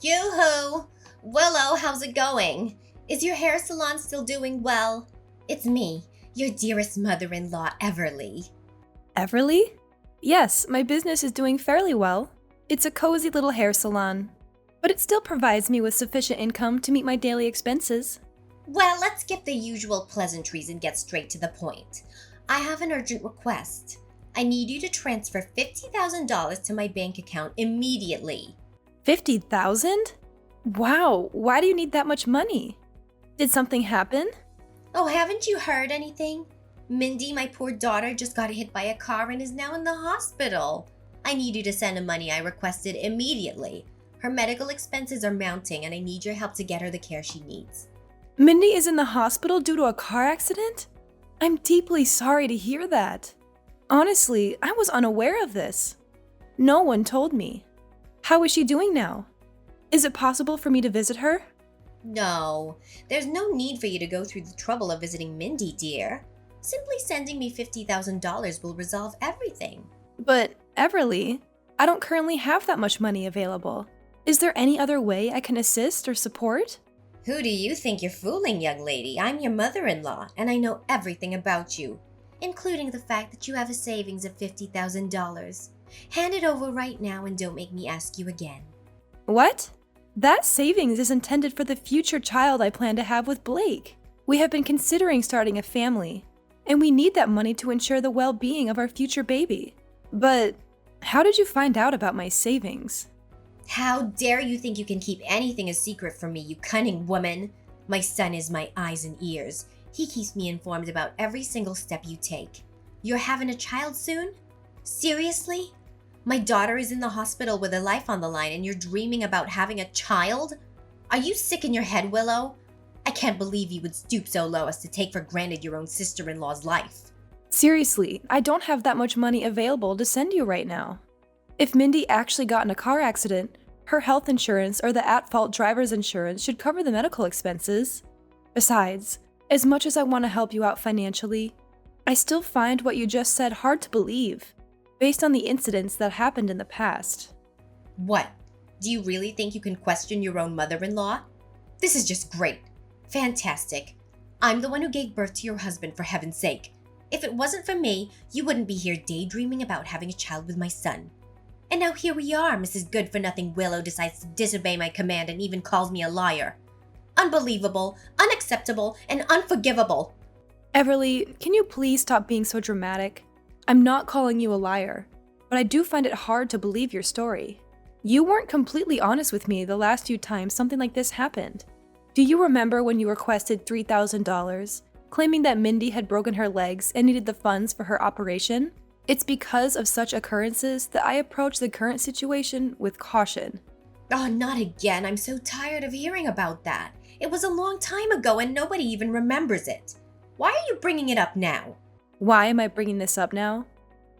Yoo-hoo! Willow, how's it going? Is your hair salon still doing well? It's me, your dearest mother-in-law, Everly. Everly? Yes, my business is doing fairly well. It's a cozy little hair salon, but it still provides me with sufficient income to meet my daily expenses. Well, let's skip the usual pleasantries and get straight to the point. I have an urgent request. I need you to transfer $50,000 to my bank account immediately. 50,000? Wow, why do you need that much money? Did something happen? Oh, haven't you heard anything? Mindy, my poor daughter, just got hit by a car and is now in the hospital. I need you to send the money I requested immediately. Her medical expenses are mounting and I need your help to get her the care she needs. Mindy is in the hospital due to a car accident? I'm deeply sorry to hear that. Honestly, I was unaware of this. No one told me. How is she doing now? Is it possible for me to visit her? No, there's no need for you to go through the trouble of visiting Mindy, dear. Simply sending me $50,000 will resolve everything. But, Everly, I don't currently have that much money available. Is there any other way I can assist or support? Who do you think you're fooling, young lady? I'm your mother-in-law, and I know everything about you, including the fact that you have a savings of $50,000. Hand it over right now and don't make me ask you again. What? That savings is intended for the future child I plan to have with Blake. We have been considering starting a family, and we need that money to ensure the well-being of our future baby. But how did you find out about my savings? How dare you think you can keep anything a secret from me, you cunning woman? My son is my eyes and ears. He keeps me informed about every single step you take. You're having a child soon? Seriously? My daughter is in the hospital with her life on the line and you're dreaming about having a child? Are you sick in your head, Willow? I can't believe you would stoop so low as to take for granted your own sister-in-law's life. Seriously, I don't have that much money available to send you right now. If Mindy actually got in a car accident, her health insurance or the at-fault driver's insurance should cover the medical expenses. Besides, as much as I want to help you out financially, I still find what you just said hard to believe, based on the incidents that happened in the past. What? Do you really think you can question your own mother-in-law? This is just great. Fantastic. I'm the one who gave birth to your husband, for heaven's sake. If it wasn't for me, you wouldn't be here daydreaming about having a child with my son. And now here we are, Mrs. Good-for-Nothing Willow decides to disobey my command and even calls me a liar. Unbelievable, unacceptable, and unforgivable. Everly, can you please stop being so dramatic? I'm not calling you a liar, but I do find it hard to believe your story. You weren't completely honest with me the last few times something like this happened. Do you remember when you requested $3,000, claiming that Mindy had broken her legs and needed the funds for her operation? It's because of such occurrences that I approach the current situation with caution. Oh, not again. I'm so tired of hearing about that. It was a long time ago and nobody even remembers it. Why are you bringing it up now? Why am I bringing this up now?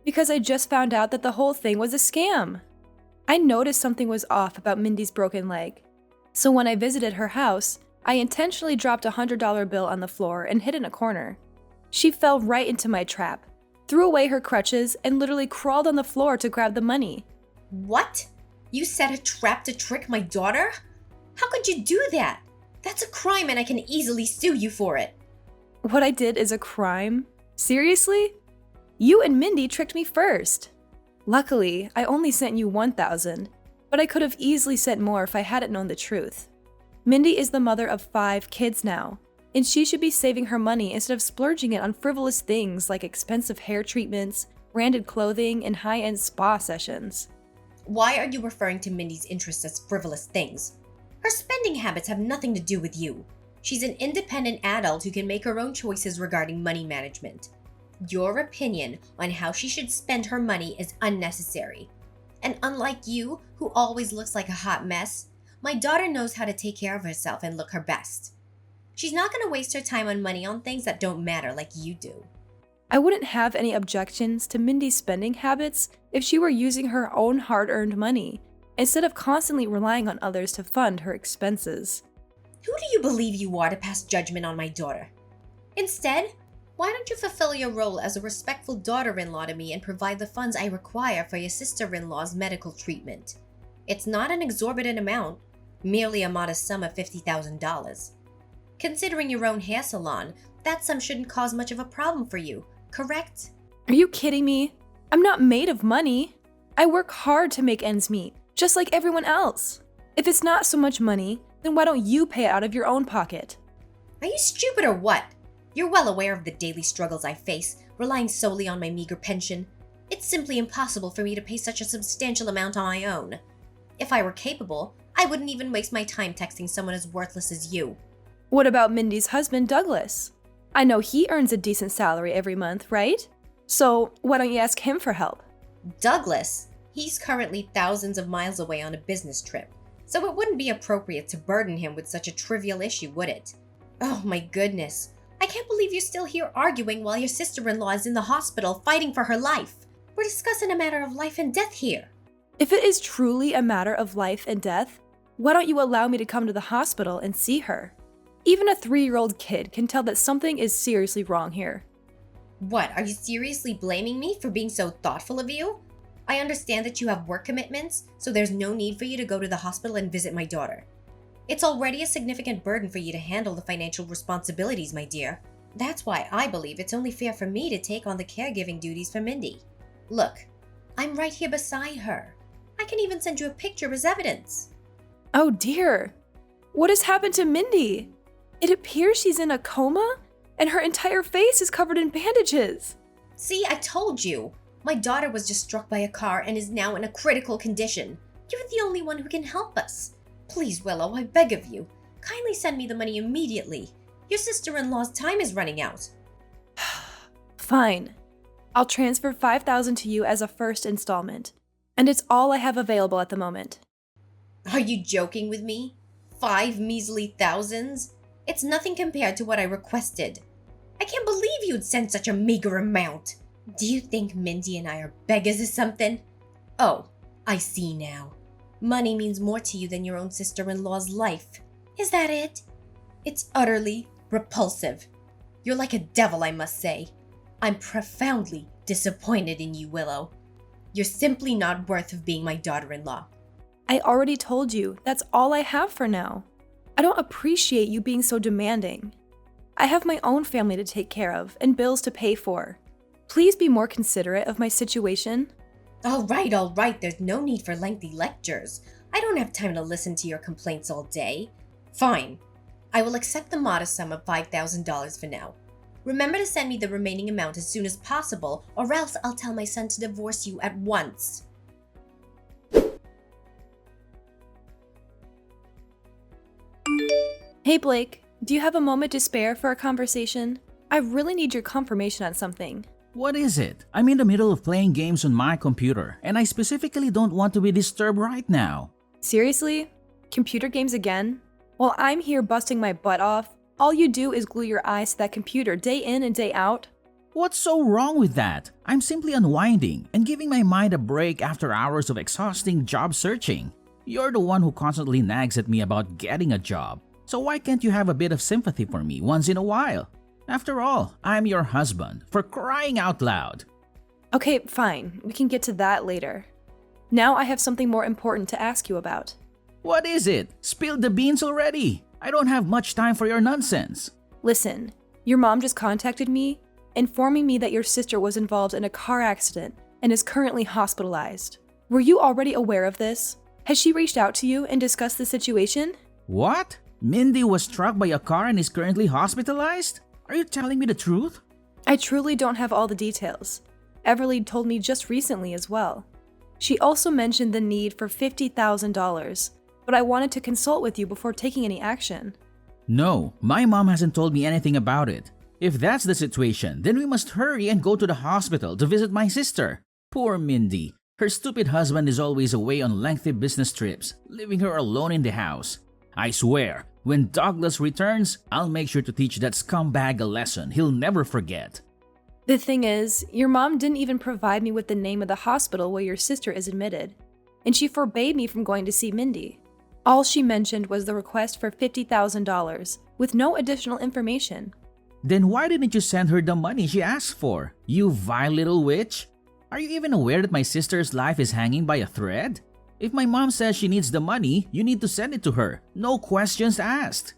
Because I just found out that the whole thing was a scam. I noticed something was off about Mindy's broken leg. So when I visited her house, I intentionally dropped a $100 bill on the floor and hid in a corner. She fell right into my trap, threw away her crutches, and literally crawled on the floor to grab the money. What? You set a trap to trick my daughter? How could you do that? That's a crime and I can easily sue you for it. What I did is a crime? Seriously? You and Mindy tricked me first. Luckily, I only sent you $1,000, but I could have easily sent more if I hadn't known the truth. Mindy is the mother of 5 kids now, and she should be saving her money instead of splurging it on frivolous things like expensive hair treatments, branded clothing, and high-end spa sessions. Why are you referring to Mindy's interests as frivolous things? Her spending habits have nothing to do with you. She's an independent adult who can make her own choices regarding money management. Your opinion on how she should spend her money is unnecessary. And unlike you, who always looks like a hot mess, my daughter knows how to take care of herself and look her best. She's not going to waste her time on money on things that don't matter like you do. I wouldn't have any objections to Mindy's spending habits if she were using her own hard-earned money, instead of constantly relying on others to fund her expenses. Who do you believe you are to pass judgment on my daughter? Instead, why don't you fulfill your role as a respectful daughter-in-law to me and provide the funds I require for your sister-in-law's medical treatment? It's not an exorbitant amount, merely a modest sum of $50,000. Considering your own hair salon, that sum shouldn't cause much of a problem for you, correct? Are you kidding me? I'm not made of money. I work hard to make ends meet, just like everyone else. If it's not so much money, then why don't you pay it out of your own pocket? Are you stupid or what? You're well aware of the daily struggles I face, relying solely on my meager pension. It's simply impossible for me to pay such a substantial amount on my own. If I were capable, I wouldn't even waste my time texting someone as worthless as you. What about Mindy's husband, Douglas? I know he earns a decent salary every month, right? So why don't you ask him for help? Douglas? He's currently thousands of miles away on a business trip, so it wouldn't be appropriate to burden him with such a trivial issue, would it? Oh my goodness. I can't believe you're still here arguing while your sister-in-law is in the hospital fighting for her life. We're discussing a matter of life and death here. If it is truly a matter of life and death, why don't you allow me to come to the hospital and see her? Even a 3-year-old kid can tell that something is seriously wrong here. What, are you seriously blaming me for being so thoughtful of you? I understand that you have work commitments, so there's no need for you to go to the hospital and visit my daughter. It's already a significant burden for you to handle the financial responsibilities, my dear. That's why I believe it's only fair for me to take on the caregiving duties for Mindy. Look, I'm right here beside her. I can even send you a picture as evidence. Oh dear. What has happened to Mindy? It appears she's in a coma, and her entire face is covered in bandages. See, I told you. My daughter was just struck by a car and is now in a critical condition. You're the only one who can help us. Please, Willow, I beg of you. Kindly send me the money immediately. Your sister-in-law's time is running out. Fine. I'll transfer $5,000 to you as a first installment, and it's all I have available at the moment. Are you joking with me? 5 measly thousands? It's nothing compared to what I requested. I can't believe you'd send such a meager amount. Do you think Mindy and I are beggars or something? Oh, I see now. Money means more to you than your own sister-in-law's life. Is that it? It's utterly repulsive. You're like a devil, I must say. I'm profoundly disappointed in you, Willow. You're simply not worth of being my daughter-in-law. I already told you that's all I have for now. I don't appreciate you being so demanding. I have my own family to take care of and bills to pay for. Please be more considerate of my situation. All right, there's no need for lengthy lectures. I don't have time to listen to your complaints all day. Fine. I will accept the modest sum of $5,000 for now. Remember to send me the remaining amount as soon as possible, or else I'll tell my son to divorce you at once. Hey Blake, do you have a moment to spare for a conversation? I really need your confirmation on something. What is it? I'm in the middle of playing games on my computer, and I specifically don't want to be disturbed right now. Seriously? Computer games again? While I'm here busting my butt off, all you do is glue your eyes to that computer day in and day out? What's so wrong with that? I'm simply unwinding and giving my mind a break after hours of exhausting job searching. You're the one who constantly nags at me about getting a job, so why can't you have a bit of sympathy for me once in a while? After all, I'm your husband, for crying out loud. Okay, fine. We can get to that later. Now I have something more important to ask you about. What is it? Spill the beans already. I don't have much time for your nonsense. Listen, your mom just contacted me, informing me that your sister was involved in a car accident and is currently hospitalized. Were you already aware of this? Has she reached out to you and discussed the situation? What? Mindy was struck by a car and is currently hospitalized? Are you telling me the truth? I truly don't have all the details. Everly told me just recently as well. She also mentioned the need for $50,000, but I wanted to consult with you before taking any action. No, my mom hasn't told me anything about it. If that's the situation, then we must hurry and go to the hospital to visit my sister. Poor Mindy. Her stupid husband is always away on lengthy business trips, leaving her alone in the house. I swear, when Douglas returns, I'll make sure to teach that scumbag a lesson he'll never forget. The thing is, your mom didn't even provide me with the name of the hospital where your sister is admitted, and she forbade me from going to see Mindy. All she mentioned was the request for $50,000, with no additional information. Then why didn't you send her the money she asked for, you vile little witch? Are you even aware that my sister's life is hanging by a thread? If my mom says she needs the money, you need to send it to her. No questions asked.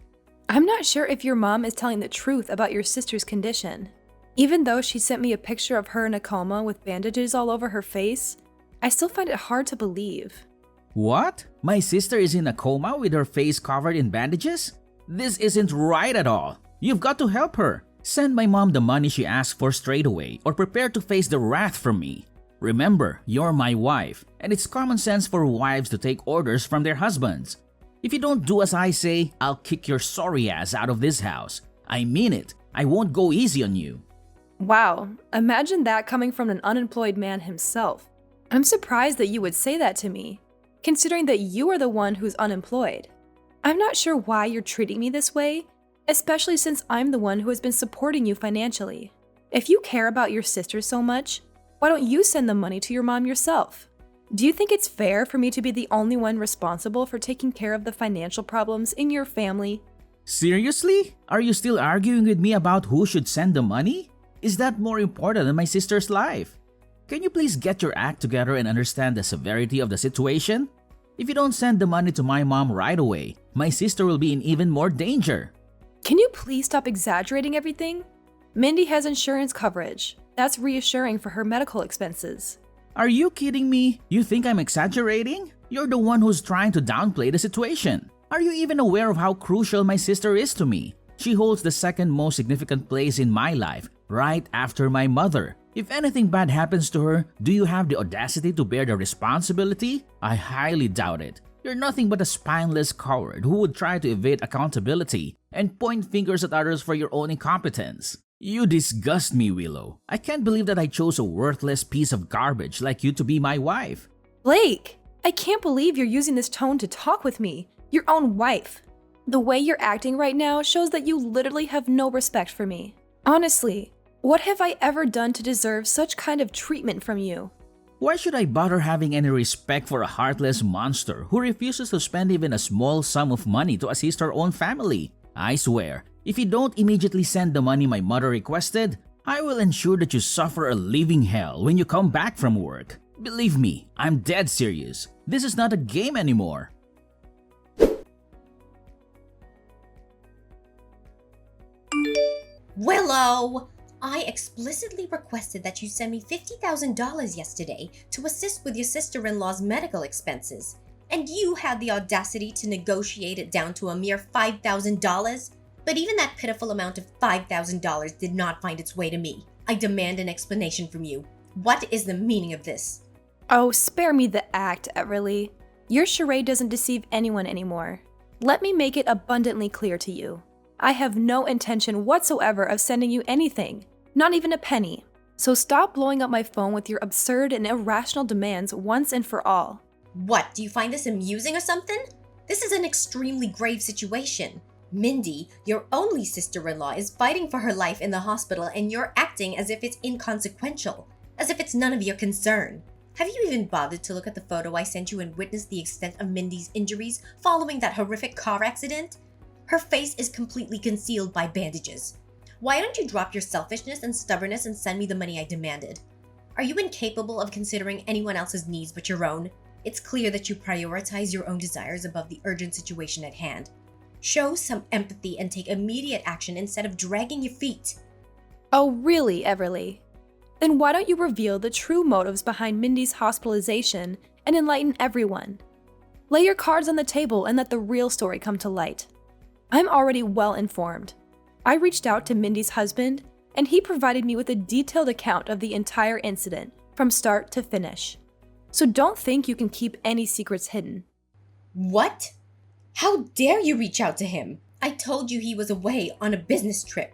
I'm not sure if your mom is telling the truth about your sister's condition. Even though she sent me a picture of her in a coma with bandages all over her face, I still find it hard to believe. What? My sister is in a coma with her face covered in bandages? This isn't right at all. You've got to help her. Send my mom the money she asked for straight away or prepare to face the wrath from me. Remember, you're my wife, and it's common sense for wives to take orders from their husbands. If you don't do as I say, I'll kick your sorry ass out of this house. I mean it. I won't go easy on you. Wow, imagine that coming from an unemployed man himself. I'm surprised that you would say that to me, considering that you are the one who's unemployed. I'm not sure why you're treating me this way, especially since I'm the one who has been supporting you financially. If you care about your sister so much, why don't you send the money to your mom yourself? Do you think it's fair for me to be the only one responsible for taking care of the financial problems in your family? Seriously? Are you still arguing with me about who should send the money? Is that more important than my sister's life? Can you please get your act together and understand the severity of the situation? If you don't send the money to my mom right away, my sister will be in even more danger. Can you please stop exaggerating everything? Mindy has insurance coverage. That's reassuring for her medical expenses. Are you kidding me? You think I'm exaggerating? You're the one who's trying to downplay the situation. Are you even aware of how crucial my sister is to me? She holds the second most significant place in my life, right after my mother. If anything bad happens to her, do you have the audacity to bear the responsibility? I highly doubt it. You're nothing but a spineless coward who would try to evade accountability and point fingers at others for your own incompetence. You disgust me, Willow. I can't believe that I chose a worthless piece of garbage like you to be my wife. Blake, I can't believe you're using this tone to talk with me, your own wife. The way you're acting right now shows that you literally have no respect for me. Honestly, what have I ever done to deserve such kind of treatment from you? Why should I bother having any respect for a heartless monster who refuses to spend even a small sum of money to assist her own family? I swear, if you don't immediately send the money my mother requested, I will ensure that you suffer a living hell when you come back from work. Believe me, I'm dead serious. This is not a game anymore. Willow! I explicitly requested that you send me $50,000 yesterday to assist with your sister-in-law's medical expenses. And you had the audacity to negotiate it down to a mere $5,000? But even that pitiful amount of $5,000 did not find its way to me. I demand an explanation from you. What is the meaning of this? Oh, spare me the act, Everly. Your charade doesn't deceive anyone anymore. Let me make it abundantly clear to you. I have no intention whatsoever of sending you anything, not even a penny. So stop blowing up my phone with your absurd and irrational demands once and for all. What, do you find this amusing or something? This is an extremely grave situation. Mindy, your only sister-in-law, is fighting for her life in the hospital and you're acting as if it's inconsequential, as if it's none of your concern. Have you even bothered to look at the photo I sent you and witness the extent of Mindy's injuries following that horrific car accident? Her face is completely concealed by bandages. Why don't you drop your selfishness and stubbornness and send me the money I demanded? Are you incapable of considering anyone else's needs but your own? It's clear that you prioritize your own desires above the urgent situation at hand. Show some empathy and take immediate action instead of dragging your feet. Oh, really, Everly? Then why don't you reveal the true motives behind Mindy's hospitalization and enlighten everyone? Lay your cards on the table and let the real story come to light. I'm already well informed. I reached out to Mindy's husband, and he provided me with a detailed account of the entire incident, from start to finish. So don't think you can keep any secrets hidden. What? How dare you reach out to him? I told you he was away on a business trip.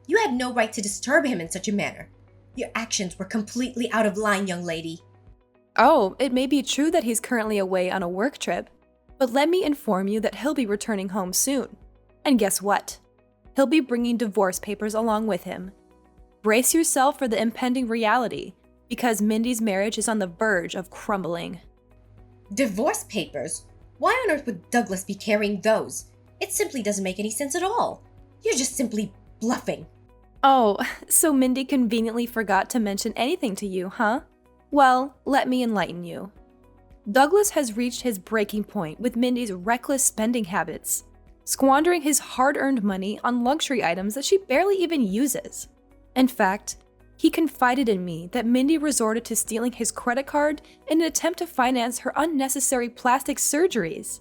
You had no right to disturb him in such a manner. Your actions were completely out of line, young lady. Oh, it may be true that he's currently away on a work trip, but let me inform you that he'll be returning home soon. And guess what? He'll be bringing divorce papers along with him. Brace yourself for the impending reality, because Mindy's marriage is on the verge of crumbling. Divorce papers? Why on earth would Douglas be carrying those? It simply doesn't make any sense at all. You're just simply bluffing. Oh, so Mindy conveniently forgot to mention anything to you, huh? Well, let me enlighten you. Douglas has reached his breaking point with Mindy's reckless spending habits, squandering his hard-earned money on luxury items that she barely even uses. In fact, he confided in me that Mindy resorted to stealing his credit card in an attempt to finance her unnecessary plastic surgeries.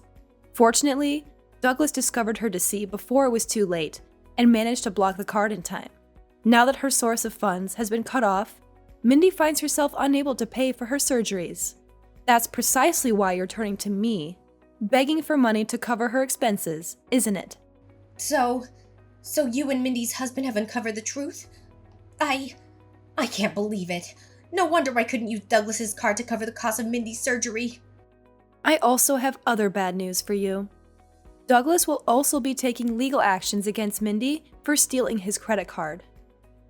Fortunately, Douglas discovered her deceit before it was too late and managed to block the card in time. Now that her source of funds has been cut off, Mindy finds herself unable to pay for her surgeries. That's precisely why you're turning to me, begging for money to cover her expenses, isn't it? So you and Mindy's husband have uncovered the truth? I can't believe it. No wonder I couldn't use Douglas's card to cover the cost of Mindy's surgery. I also have other bad news for you. Douglas will also be taking legal actions against Mindy for stealing his credit card.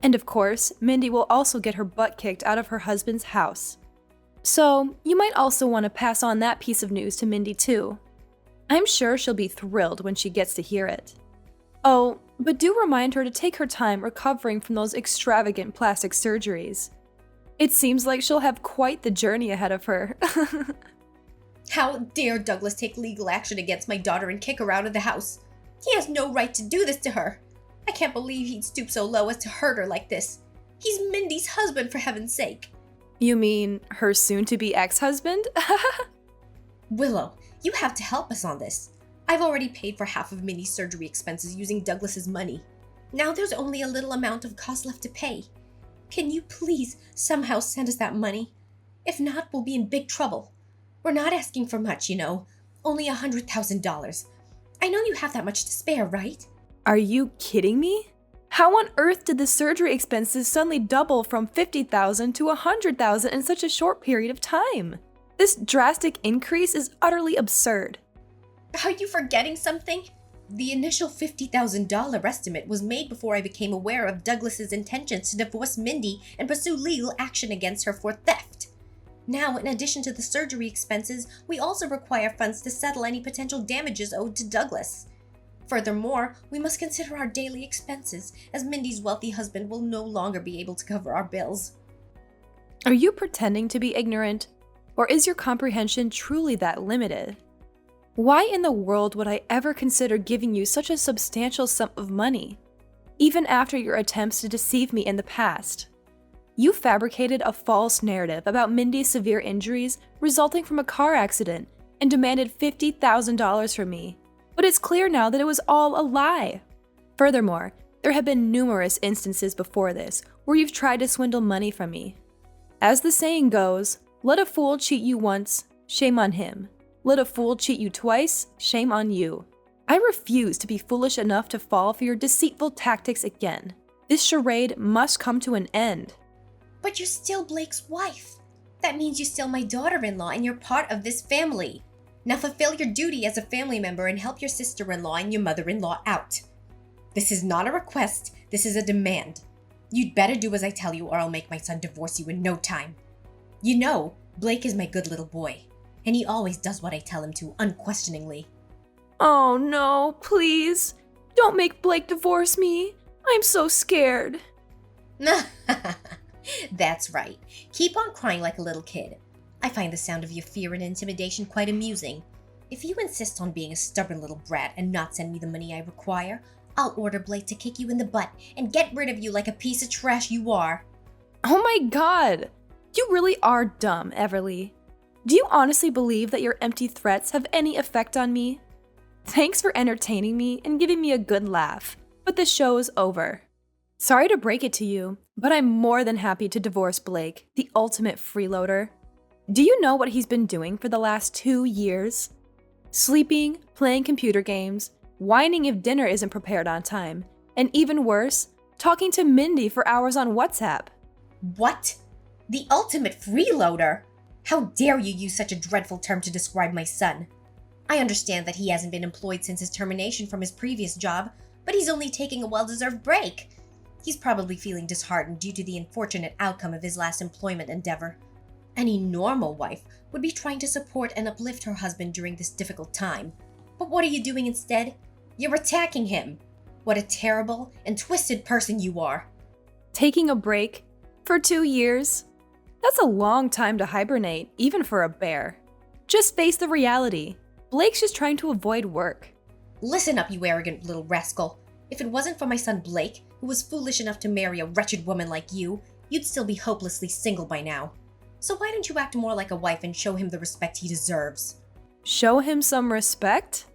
And of course, Mindy will also get her butt kicked out of her husband's house. So, you might also want to pass on that piece of news to Mindy too. I'm sure she'll be thrilled when she gets to hear it. Oh, but do remind her to take her time recovering from those extravagant plastic surgeries. It seems like she'll have quite the journey ahead of her. How dare Douglas take legal action against my daughter and kick her out of the house? He has no right to do this to her. I can't believe he'd stoop so low as to hurt her like this. He's Mindy's husband, for heaven's sake. You mean her soon-to-be ex-husband? Willow, you have to help us on this. I've already paid for half of Mindy's surgery expenses using Douglas's money. Now there's only a little amount of cost left to pay. Can you please somehow send us that money? If not, we'll be in big trouble. We're not asking for much, you know. Only $100,000. I know you have that much to spare, right? Are you kidding me? How on earth did the surgery expenses suddenly double from $50,000 to $100,000 in such a short period of time? This drastic increase is utterly absurd. Are you forgetting something? The initial $50,000 estimate was made before I became aware of Douglas's intentions to divorce Mindy and pursue legal action against her for theft. Now, in addition to the surgery expenses, we also require funds to settle any potential damages owed to Douglas. Furthermore, we must consider our daily expenses, as Mindy's wealthy husband will no longer be able to cover our bills. Are you pretending to be ignorant? Or is your comprehension truly that limited? Why in the world would I ever consider giving you such a substantial sum of money, even after your attempts to deceive me in the past? You fabricated a false narrative about Mindy's severe injuries resulting from a car accident and demanded $50,000 from me. But it's clear now that it was all a lie. Furthermore, there have been numerous instances before this where you've tried to swindle money from me. As the saying goes, let a fool cheat you once, shame on him. Let a fool cheat you twice, shame on you. I refuse to be foolish enough to fall for your deceitful tactics again. This charade must come to an end. But you're still Blake's wife. That means you're still my daughter-in-law and you're part of this family. Now fulfill your duty as a family member and help your sister-in-law and your mother-in-law out. This is not a request, this is a demand. You'd better do as I tell you or I'll make my son divorce you in no time. You know, Blake is my good little boy, and he always does what I tell him to, unquestioningly. Oh no, please. Don't make Blake divorce me. I'm so scared. That's right. Keep on crying like a little kid. I find the sound of your fear and intimidation quite amusing. If you insist on being a stubborn little brat and not send me the money I require, I'll order Blake to kick you in the butt and get rid of you like a piece of trash you are. Oh my god. You really are dumb, Everly. Do you honestly believe that your empty threats have any effect on me? Thanks for entertaining me and giving me a good laugh, but the show is over. Sorry to break it to you, but I'm more than happy to divorce Blake, the ultimate freeloader. Do you know what he's been doing for the last 2 years? Sleeping, playing computer games, whining if dinner isn't prepared on time, and even worse, talking to Mindy for hours on WhatsApp. What? The ultimate freeloader? How dare you use such a dreadful term to describe my son? I understand that he hasn't been employed since his termination from his previous job, but he's only taking a well-deserved break. He's probably feeling disheartened due to the unfortunate outcome of his last employment endeavor. Any normal wife would be trying to support and uplift her husband during this difficult time. But what are you doing instead? You're attacking him. What a terrible and twisted person you are. Taking a break? For 2 years? That's a long time to hibernate, even for a bear. Just face the reality. Blake's just trying to avoid work. Listen up, you arrogant little rascal. If it wasn't for my son Blake, who was foolish enough to marry a wretched woman like you, you'd still be hopelessly single by now. So why don't you act more like a wife and show him the respect he deserves? Show him some respect?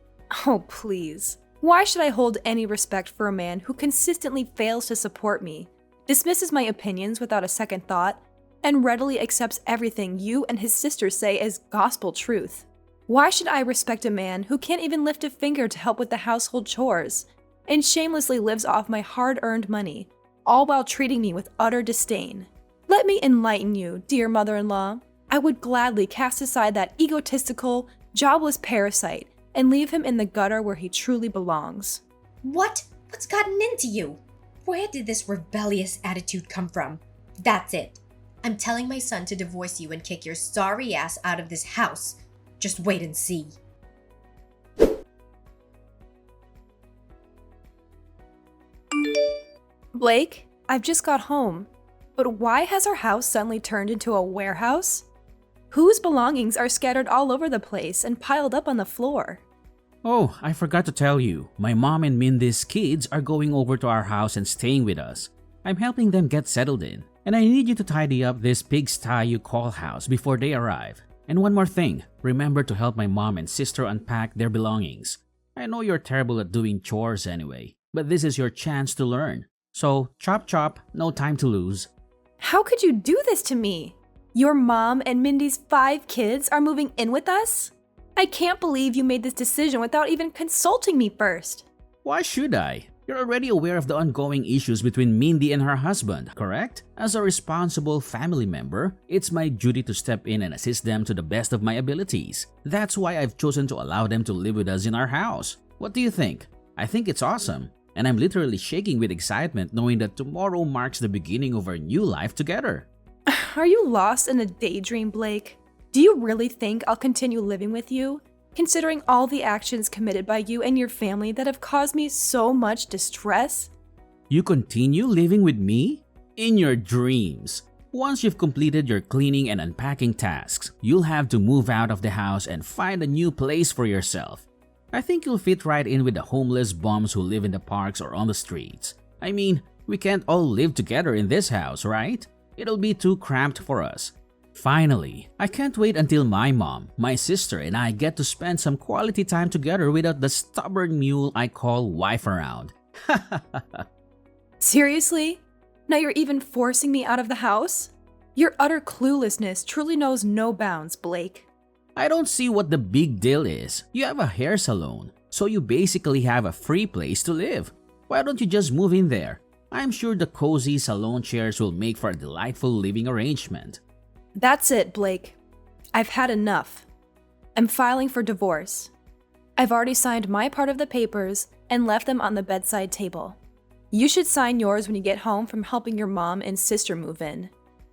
Oh, please. Why should I hold any respect for a man who consistently fails to support me, dismisses my opinions without a second thought, and readily accepts everything you and his sister say as gospel truth? Why should I respect a man who can't even lift a finger to help with the household chores, and shamelessly lives off my hard-earned money, all while treating me with utter disdain? Let me enlighten you, dear mother-in-law. I would gladly cast aside that egotistical, jobless parasite and leave him in the gutter where he truly belongs. What? What's gotten into you? Where did this rebellious attitude come from? That's it. I'm telling my son to divorce you and kick your sorry ass out of this house. Just wait and see. Blake, I've just got home. But why has our house suddenly turned into a warehouse? Whose belongings are scattered all over the place and piled up on the floor? Oh, I forgot to tell you. My mom and Mindy's kids are going over to our house and staying with us. I'm helping them get settled in. And I need you to tidy up this pigsty you call house before they arrive. And one more thing, remember to help my mom and sister unpack their belongings. I know you're terrible at doing chores anyway, but this is your chance to learn. So, chop chop, no time to lose. How could you do this to me? Your mom and Mindy's 5 kids are moving in with us? I can't believe you made this decision without even consulting me first. Why should I? You're already aware of the ongoing issues between Mindy and her husband, correct? As a responsible family member, it's my duty to step in and assist them to the best of my abilities. That's why I've chosen to allow them to live with us in our house. What do you think? I think it's awesome. And I'm literally shaking with excitement knowing that tomorrow marks the beginning of our new life together. Are you lost in a daydream, Blake? Do you really think I'll continue living with you, considering all the actions committed by you and your family that have caused me so much distress? You continue living with me? In your dreams. Once you've completed your cleaning and unpacking tasks, you'll have to move out of the house and find a new place for yourself. I think you'll fit right in with the homeless bums who live in the parks or on the streets. I mean, we can't all live together in this house, right? It'll be too cramped for us. Finally, I can't wait until my mom, my sister, and I get to spend some quality time together without the stubborn mule I call wife around. Seriously? Now you're even forcing me out of the house? Your utter cluelessness truly knows no bounds, Blake. I don't see what the big deal is. You have a hair salon, so you basically have a free place to live. Why don't you just move in there? I'm sure the cozy salon chairs will make for a delightful living arrangement. That's it, Blake. I've had enough. I'm filing for divorce. I've already signed my part of the papers and left them on the bedside table. You should sign yours when you get home from helping your mom and sister move in.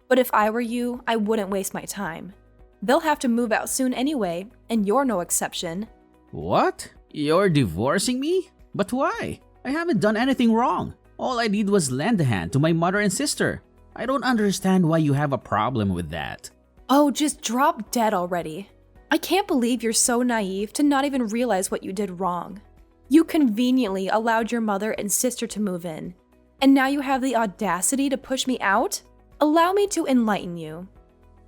But if I were you, I wouldn't waste my time. They'll have to move out soon anyway, and you're no exception. What? You're divorcing me? But why? I haven't done anything wrong. All I did was lend a hand to my mother and sister. I don't understand why you have a problem with that. Oh, just drop dead already. I can't believe you're so naive to not even realize what you did wrong. You conveniently allowed your mother and sister to move in, and now you have the audacity to push me out? Allow me to enlighten you.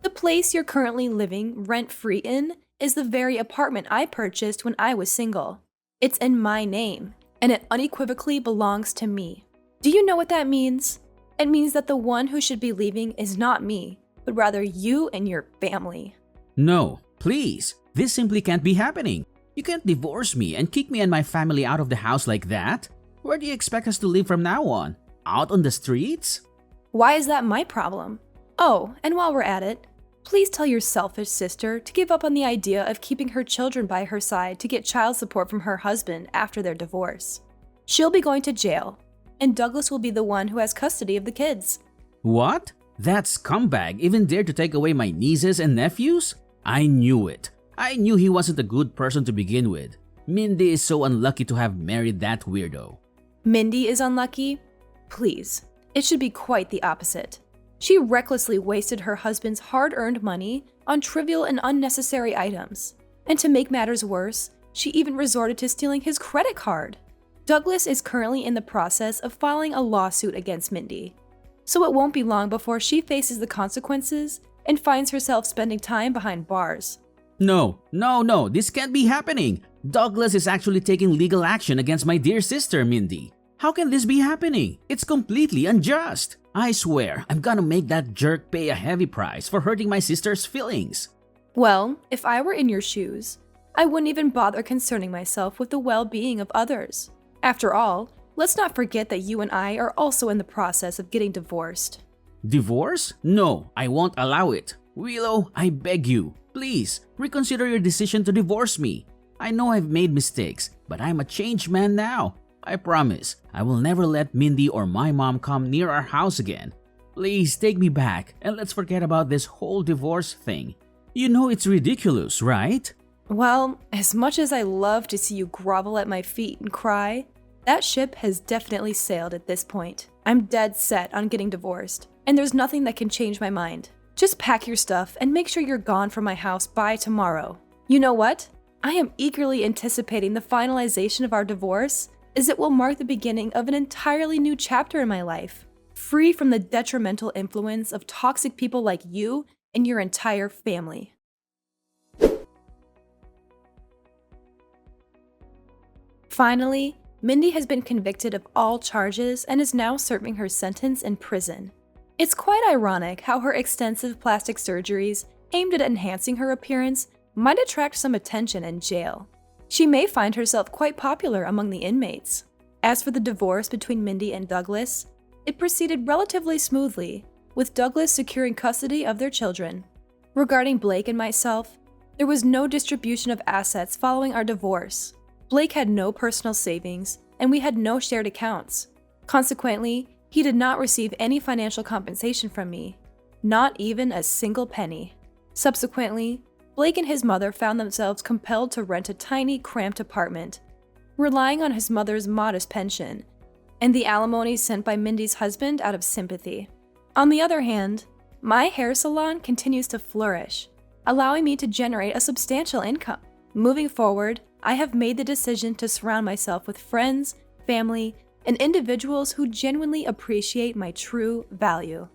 The place you're currently living rent-free in is the very apartment I purchased when I was single. It's in my name, and it unequivocally belongs to me. Do you know what that means? It means that the one who should be leaving is not me, but rather you and your family. No, please. This simply can't be happening. You can't divorce me and kick me and my family out of the house like that. Where do you expect us to live from now on? Out on the streets? Why is that my problem? Oh, and while we're at it, please tell your selfish sister to give up on the idea of keeping her children by her side to get child support from her husband after their divorce. She'll be going to jail, and Douglas will be the one who has custody of the kids. What? That scumbag even dared to take away my nieces and nephews? I knew it. I knew he wasn't a good person to begin with. Mindy is so unlucky to have married that weirdo. Mindy is unlucky? Please, it should be quite the opposite. She recklessly wasted her husband's hard-earned money on trivial and unnecessary items. And to make matters worse, she even resorted to stealing his credit card. Douglas is currently in the process of filing a lawsuit against Mindy, so it won't be long before she faces the consequences and finds herself spending time behind bars. No, this can't be happening. Douglas is actually taking legal action against my dear sister, Mindy. How can this be happening? It's completely unjust. I swear, I'm gonna make that jerk pay a heavy price for hurting my sister's feelings. Well, if I were in your shoes, I wouldn't even bother concerning myself with the well-being of others. After all, let's not forget that you and I are also in the process of getting divorced. Divorce? No, I won't allow it. Willow, I beg you, please, reconsider your decision to divorce me. I know I've made mistakes, but I'm a changed man now. I promise, I will never let Mindy or my mom come near our house again. Please take me back and let's forget about this whole divorce thing. You know it's ridiculous, right? Well, as much as I love to see you grovel at my feet and cry, that ship has definitely sailed at this point. I'm dead set on getting divorced, and there's nothing that can change my mind. Just pack your stuff and make sure you're gone from my house by tomorrow. You know what? I am eagerly anticipating the finalization of our divorce, as it will mark the beginning of an entirely new chapter in my life, free from the detrimental influence of toxic people like you and your entire family. Finally, Mindy has been convicted of all charges and is now serving her sentence in prison. It's quite ironic how her extensive plastic surgeries aimed at enhancing her appearance might attract some attention in jail. She may find herself quite popular among the inmates. As for the divorce between Mindy and Douglas, it proceeded relatively smoothly, with Douglas securing custody of their children. Regarding Blake and myself, there was no distribution of assets following our divorce. Blake had no personal savings, and we had no shared accounts. Consequently, he did not receive any financial compensation from me, not even a single penny. Subsequently, Blake and his mother found themselves compelled to rent a tiny, cramped apartment, relying on his mother's modest pension, and the alimony sent by Mindy's husband out of sympathy. On the other hand, my hair salon continues to flourish, allowing me to generate a substantial income. Moving forward, I have made the decision to surround myself with friends, family, and individuals who genuinely appreciate my true value.